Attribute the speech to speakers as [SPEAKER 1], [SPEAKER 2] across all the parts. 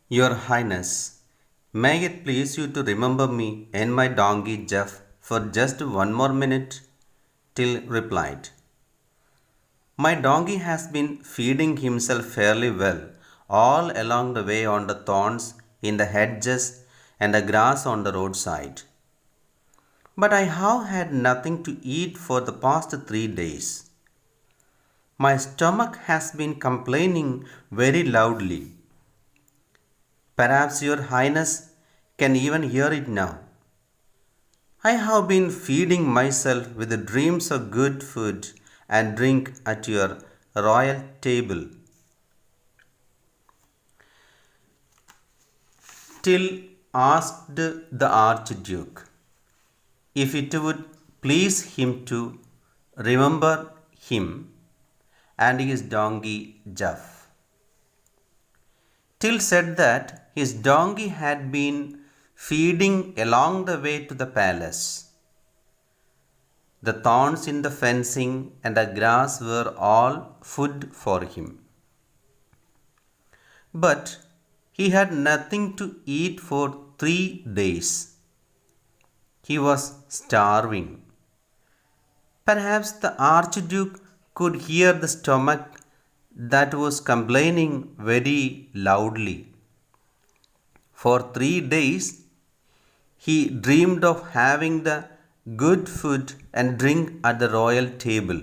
[SPEAKER 1] Your Highness, may it please you to remember me and my donkey Jeff for just one more minute? Till replied, my donkey has been feeding himself fairly well all along the way on the thorns in the hedges and the grass on the roadside. But I have had nothing to eat for the past 3 days. My stomach has been complaining very loudly. Perhaps your Highness can even hear it now. I have been feeding myself with dreams of good food and drink at your royal table, till asked the Archduke if it would please him to remember him and his donkey Jeff. Till said that his donkey had been feeding along the way to the palace. The thorns in the fencing and the grass were all food for him. But he had nothing to eat for 3 days. He was starving. Perhaps the Archduke could hear the stomach that was complaining very loudly. For 3 days he dreamed of having the good food and drink at the royal table.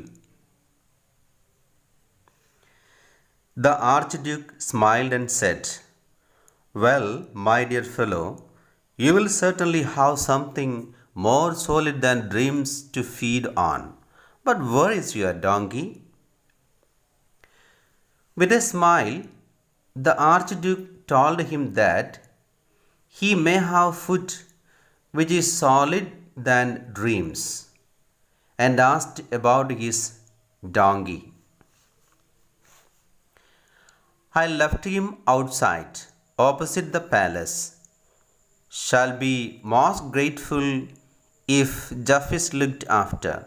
[SPEAKER 1] The Archduke smiled and said, well, my dear fellow, you will certainly have something more solid than dreams to feed on. But where is your donkey? With a smile, the Archduke told him that he may have food which is solid than dreams, and asked about his donkey. I left him outside, opposite the palace. Shall be most grateful if Jeff is looked after.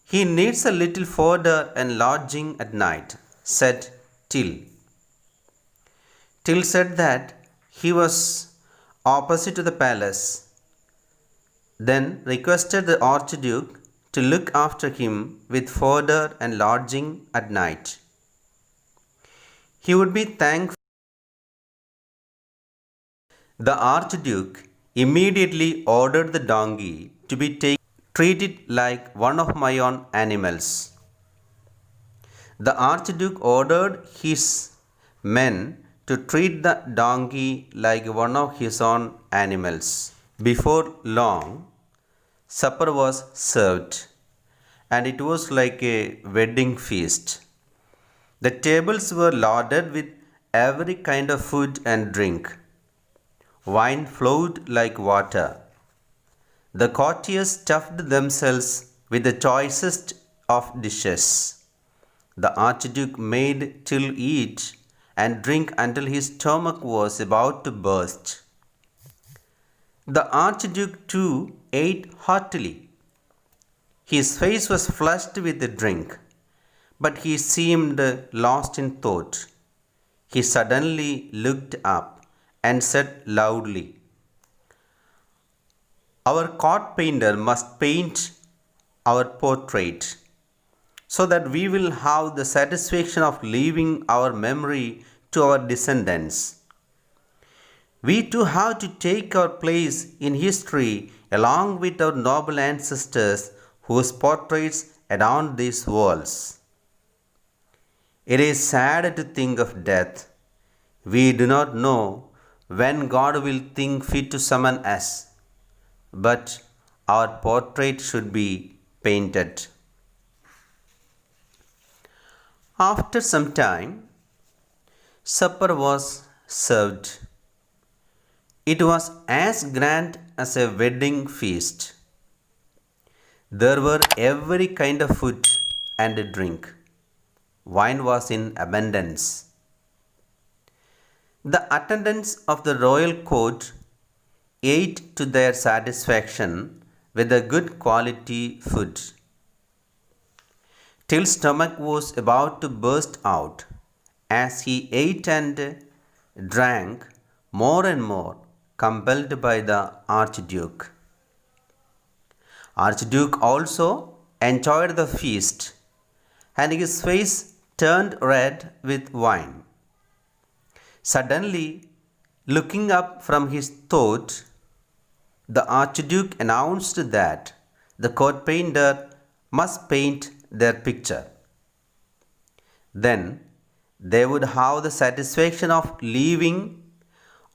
[SPEAKER 1] He needs a little fodder and lodging at night, said Till. Till said that he was opposite to the palace, then requested the Archduke to look after him with fodder and lodging at night. He would be thankful. The Archduke immediately ordered the donkey to be treated like one of my own animals. The Archduke ordered his men to treat the donkey like one of his own animals. Before long, supper was served, and it was like a wedding feast. The tables were loaded with every kind of food and drink. Wine flowed like water. The courtiers stuffed themselves with the choicest of dishes. The Archduke made Till eat and drink until his stomach was about to burst. The Archduke too ate heartily. His face was flushed with the drink, but he seemed lost in thought. He suddenly looked up and said loudly, our court painter must paint our portrait, so that we will have the satisfaction of leaving our memory to our descendants. We too have to take our place in history along with our noble ancestors whose portraits adorn these walls. It is sad to think of death. We do not know when God will think fit to summon us, but our portrait should be painted. After some time, supper was served. It was as grand as a wedding feast. There were every kind of food and drink. Wine was in abundance. The attendants of the royal court ate to their satisfaction with the good quality food. Till's stomach was about to burst out as he ate and drank more and more compelled by the Archduke. Archduke also enjoyed the feast, and his face turned red with wine. Suddenly, looking up from his thought, the Archduke announced that the court painter must paint their picture. Then they would have the satisfaction of leaving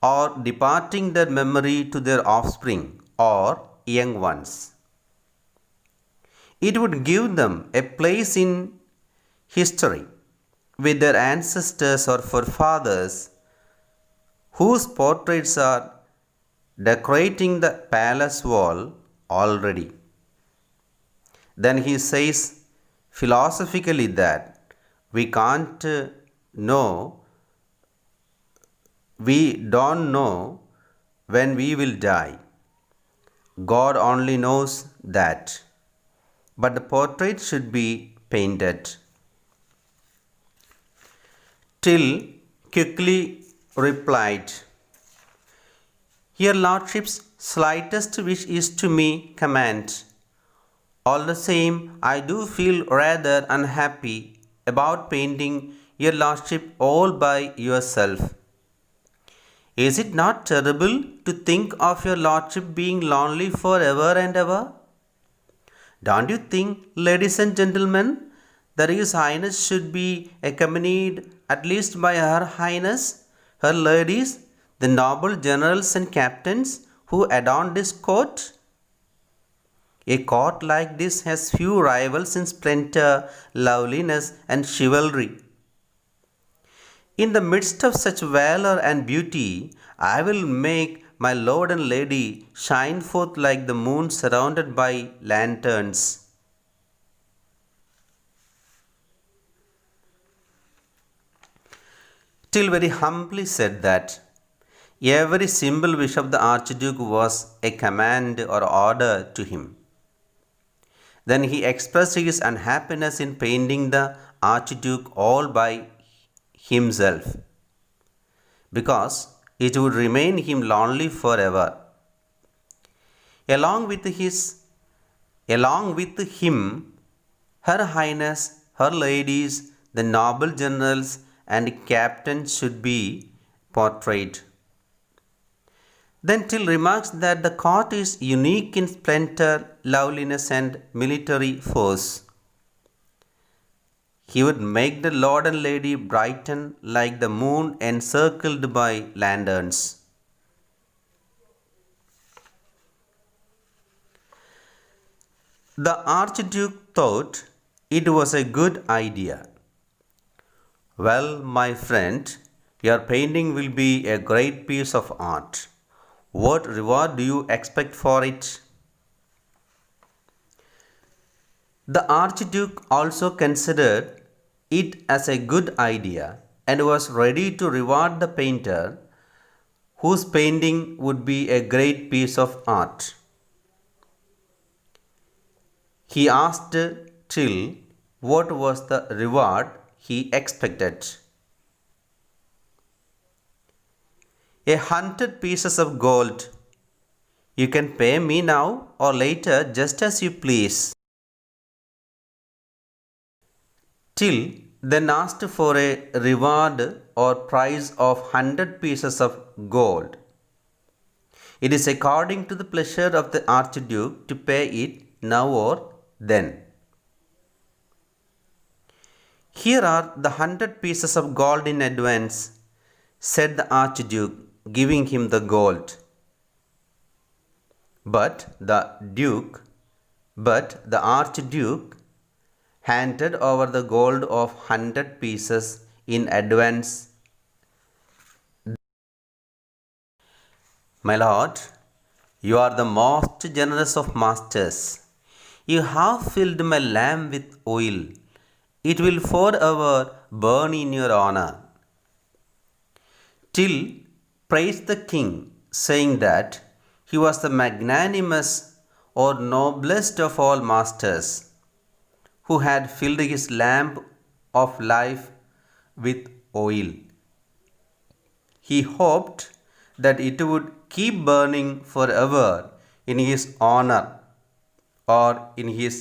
[SPEAKER 1] or departing their memory to their offspring or young ones. It would give them a place in history with their ancestors or forefathers whose portraits are decorating the palace wall already. Then he says philosophically that we can't know, we don't know when we will die. God only knows that. But the portrait should be painted. Till quickly replied, Your Lordship's slightest wish is to me command. All the same, I do feel rather unhappy about painting Your Lordship all by yourself. Is it not terrible to think of Your Lordship being lonely forever and ever? Don't you think, ladies and gentlemen, that His Highness should be accompanied at least by Her Highness, her ladies, the noble generals and captains who adorn this court? A court like this has few rivals in splendor, loveliness, and chivalry. In the midst of such valor and beauty, I will make my lord and lady shine forth like the moon surrounded by lanterns. Till very humbly said that every simple wish of the Archduke was a command or order to him. Then he expressed his unhappiness in painting the Archduke all by himself, because it would remain him lonely forever. Along with him, Her Highness, her ladies, the noble generals and captains should be portrayed. Then Till remarks that the court is unique in splendor, loveliness, and military force. He would make the lord and lady brighten like the moon encircled by lanterns. The Archduke thought it was a good idea. Well, my friend, your painting will be a great piece of art. What reward do you expect for it? The Archduke also considered it as a good idea and was ready to reward the painter whose painting would be a great piece of art. He asked Till what was the reward he expected. 100 pieces of gold. You can pay me now or later just as you please. Till then asked for a reward or prize of 100 pieces of gold. It is according to the pleasure of the Archduke to pay it now or then. Here are the 100 pieces of gold in advance, said the Archduke, giving him the gold. But the Archduke handed over the gold of 100 pieces in advance. My lord, you are the most generous of masters. You have filled my lamp with oil. It will forever burn in your honor. Till praised the king, saying that he was the magnanimous or noblest of all masters, who had filled his lamp of life with oil. He hoped that it would keep burning forever in his honor or in his